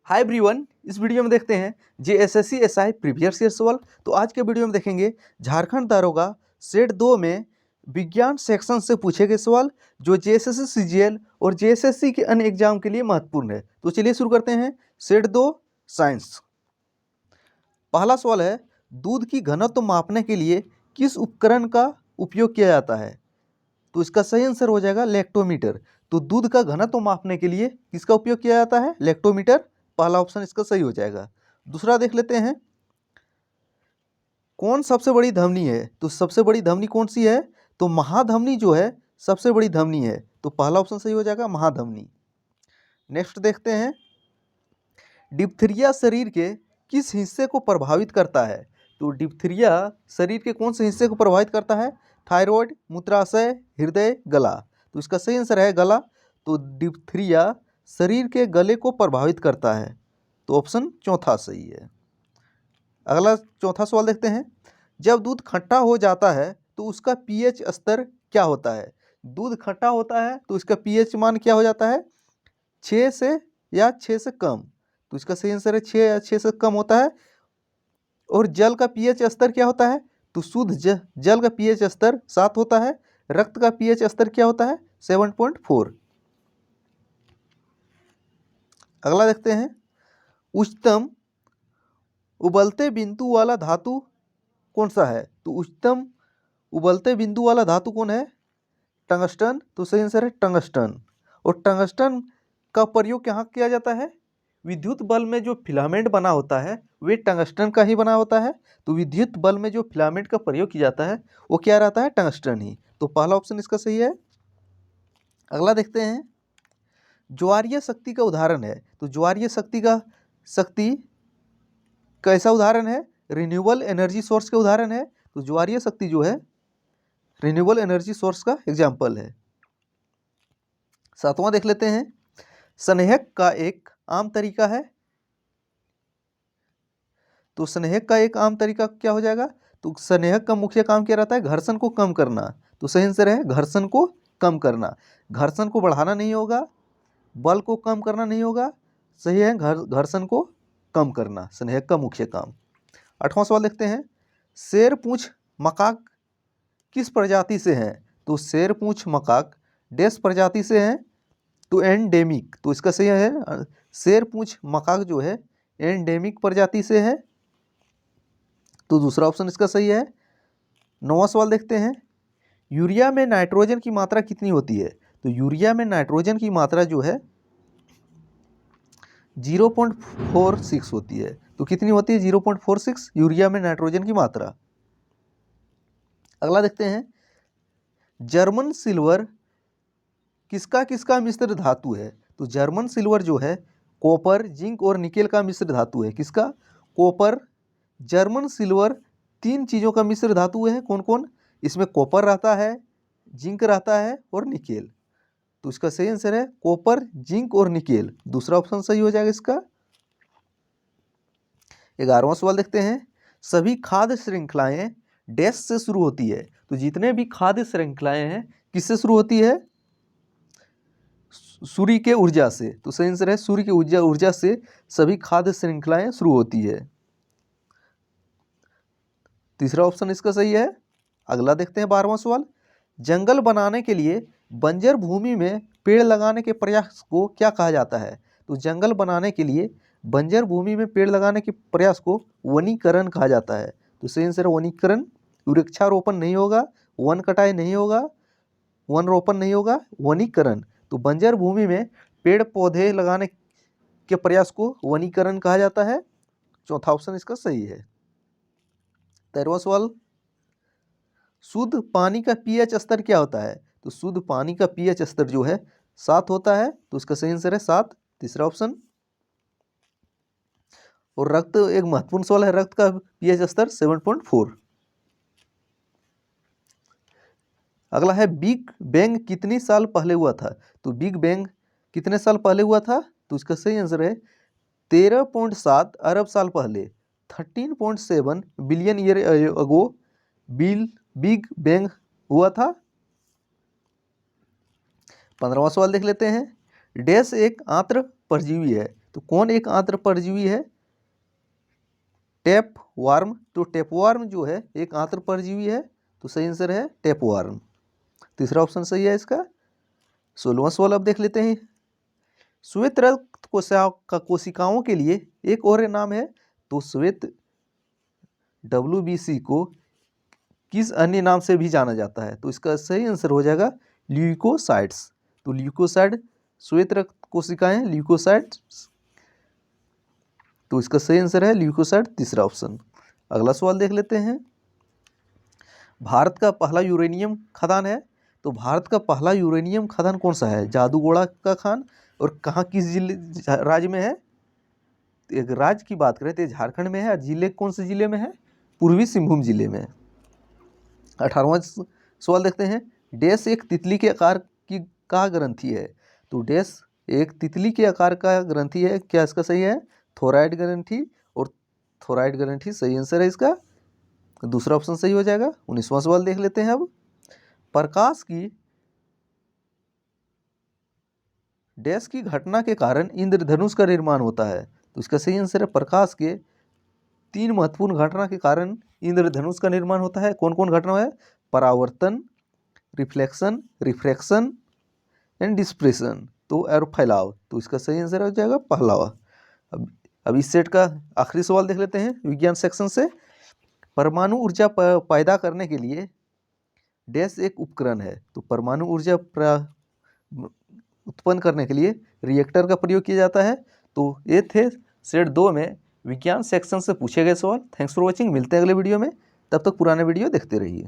Hi everyone, इस video में देखते हैं जेएसएससी एसआई प्रीवियस ईयर सवाल। तो आज के वीडियो में देखेंगे झारखंड दारोगा सेट 2 में विज्ञान सेक्शन से पूछे गए सवाल जो जेएसएससी सीजीएल और जेएसएससी के अन्य एग्जाम के लिए महत्वपूर्ण है। तो चलिए शुरू करते हैं। Set 2 science. पहला सवाल है, दूध की घनत्व मापने के लिए किस उपकरण का उपयोग किया जाता है? तो इसका सही आंसर हो जाएगा लैक्टोमीटर। तो दूध का घनत्व मापने के लिए किसका उपयोग किया जाता है? लैक्टोमीटर। पहला ऑप्शन इसका सही हो जाएगा। दूसरा देख लेते हैं, कौन सबसे बड़ी धमनी है? तो सबसे बड़ी धमनी कौन सी है? तो महाधमनी जो है सबसे बड़ी धमनी है। तो पहला ऑप्शन सही हो जाएगा महाधमनी। नेक्स्ट देखते हैं, डिप्थीरिया शरीर के किस हिस्से को प्रभावित करता है? तो डिप्थीरिया शरीर के कौन से हिस्से को प्रभावित करता है? थायराइड, मूत्राशय, हृदय, गला। तो इसका सही आंसर है गला। तो डिप्थीरिया शरीर के गले को प्रभावित करता है। तो ऑप्शन चौथा सही है। अगला चौथा सवाल देखते हैं, जब दूध खट्टा हो जाता है तो उसका पीएच स्तर क्या होता है? दूध खट्टा होता है तो इसका पीएच मान क्या हो जाता है? 6 से या 6 से कम। तो इसका सही आंसर है 6 या 6 से कम होता है। और जल का पीएच स्तर क्या होता है? तो शुद्ध जल का पीएच स्तर 7 होता है। रक्त का पीएच स्तर क्या होता है? 7.4। अगला देखते हैं, उच्चतम उबलते बिंदु वाला धातु कौन सा है? तो उच्चतम उबलते बिंदु वाला धातु कौन है? टंगस्टन। तो सही आंसर है टंगस्टन। और टंगस्टन का प्रयोग कहाँ किया जाता है? विद्युत बल्ब में जो फिलामेंट बना होता है वे टंगस्टन का ही बना होता है। तो विद्युत बल्ब में जो फिलामेंट का प्रयोग किया जाता है वो क्या रहता है? टंगस्टन ही। तो पहला ऑप्शन इसका सही है। अगला देखते हैं, ज्वारीय शक्ति का उदाहरण है। तो ज्वारीय शक्ति कैसा उदाहरण है? रिन्यूएबल एनर्जी सोर्स का उदाहरण है। तो ज्वारीय शक्ति जो है रिन्यूएबल एनर्जी सोर्स का एग्जाम्पल है। सातवां देख लेते हैं, स्नेहक का एक आम तरीका है। तो स्नेहक का एक आम तरीका क्या हो जाएगा? तो स्नेहक का मुख्य काम क्या रहता है? घर्षण को कम करना। तो सही आंसर है घर्षण को कम करना। घर्षण को बढ़ाना नहीं होगा, बल को कम करना नहीं होगा। सही है घर्षण को कम करना स्नेहक का मुख्य काम। 8वां सवाल देखते हैं, शेरपूंछ मकाक किस प्रजाति से हैं? तो शेरपूंछ मकाक डैश प्रजाति से हैं? तो एंडेमिक। तो इसका सही है शेरपूंछ मकाक जो है एंडेमिक प्रजाति से है। तो दूसरा ऑप्शन इसका सही है। 9वां सवाल देखते हैं, यूरिया में नाइट्रोजन की मात्रा कितनी होती है? तो यूरिया में नाइट्रोजन की मात्रा जो है 0.46 होती है। तो कितनी होती है? 0.46 यूरिया में नाइट्रोजन की मात्रा। अगला देखते हैं, जर्मन सिल्वर किसका किसका मिश्र धातु है? तो जर्मन सिल्वर जो है कॉपर, जिंक और निकेल का मिश्र धातु है। किसका? कॉपर, जर्मन सिल्वर 3 चीज़ों का मिश्र धातु है। कौन कौन? इसमें कॉपर रहता है, जिंक रहता है और निकेल। तो इसका सही आंसर है कॉपर, जिंक और निकेल। दूसरा ऑप्शन सही हो जाएगा इसका। 11वां सवाल देखते हैं, सभी खाद्य श्रृंखलाएं डैश से शुरू होती है। तो जितने भी खाद्य श्रृंखलाएं हैं किससे शुरू होती है? सूर्य के ऊर्जा से। तो सही आंसर है सूर्य की ऊर्जा से सभी खाद्य श्रृंखलाएं शुरू होती है। तीसरा ऑप्शन इसका सही है। अगला देखते हैं 12वां सवाल, जंगल बनाने के लिए बंजर भूमि में पेड़ लगाने के प्रयास को क्या कहा जाता है? तो जंगल बनाने के लिए बंजर भूमि में पेड़ लगाने के प्रयास को वनीकरण कहा जाता है। तो सही आंसर है वनीकरण। वृक्षारोपण नहीं होगा, वन कटाई नहीं होगा, वन रोपण नहीं होगा, वनीकरण। तो बंजर भूमि में पेड़ पौधे लगाने के प्रयास को वनीकरण कहा जाता है। चौथा ऑप्शन इसका सही है। 13वां सवाल, शुद्ध पानी का पीएच स्तर क्या होता है? तो शुद्ध पानी का पीएच स्तर जो है 7 होता है। तो इसका सही आंसर है 7, तीसरा ऑप्शन। और रक्त एक महत्वपूर्ण सवाल है, रक्त का पीएच स्तर 7.4। अगला है, बिग बैंग कितनी साल पहले हुआ था? तो बिग बैंग कितने साल पहले हुआ था? तो इसका सही आंसर है 13.7 अरब साल पहले, 13.7 billion year ago big bang हुआ था। 15वां सवाल देख लेते हैं, डैश एक आंत्र परजीवी है। तो कौन एक आंत्र परजीवी है? टेपवार्म। तो टेपवार्म जो है एक आंत्र परजीवी है, तो सही आंसर है टेपवार्म। तीसरा ऑप्शन सही है इसका। 16वां सवाल अब देख लेते हैं। श्वेत रक्त कोशिकाओं के लिए एक और नाम है, तो श्वेत WBC को किस अन्य नाम से भी जाना जाता है? तो इसका सही आंसर हो जाएगा ल्यूकोसाइट्स। तो ल्यूकोसाइट श्वेत रक्त कोशिकाएं ल्यूकोसाइट्स, तो इसका सही आंसर है ल्यूकोसाइट, तीसरा ऑप्शन। अगला सवाल देख लेते हैं। भारत का पहला यूरेनियम खदान है, तो भारत का पहला यूरेनियम खदान कौन सा है? जादूगोड़ा का खान, और कहाँ किस जिले राज्य में है? एक राज्य की बात करें तो झारखंड में है, और जिले कौन से जिले में है? पूर्वी सिंहभूम जिले में। 18वां सवाल देखते हैं। डैश एक तितली के आकार की का ग्रंथि है, तो डैश एक तितली के आकार का ग्रंथि है, क्या इसका सही है? थोराइड ग्रंथि, और थोराइड ग्रंथि सही आंसर है इसका, दूसरा ऑप्शन सही हो जाएगा। 19वां सवाल देख लेते हैं अब। प्रकाश की डैश की घटना के कारण इंद्रधनुष का निर्माण होता है, तो इसका सही आंसर है प्रकाश के 3 महत्वपूर्ण घटना के कारण इंद्रधनुष का निर्माण होता है। कौन कौन घटना है? परावर्तन, रिफ्लेक्शन, रिफ्रैक्शन एंड डिस्पर्सन, तो और फैलाव, तो इसका सही आंसर हो जाएगा पहला। अब इस सेट का आखिरी सवाल देख लेते हैं विज्ञान सेक्शन से। परमाणु ऊर्जा पैदा करने के लिए डैश एक उपकरण है, तो परमाणु ऊर्जा उत्पन्न करने के लिए रिएक्टर का प्रयोग किया जाता है। तो ये थे सेट 2 में विज्ञान सेक्शन से पूछे गए सवाल। Thanks for watching. मिलते हैं अगले वीडियो में, तब तक पुराने वीडियो देखते रहिए।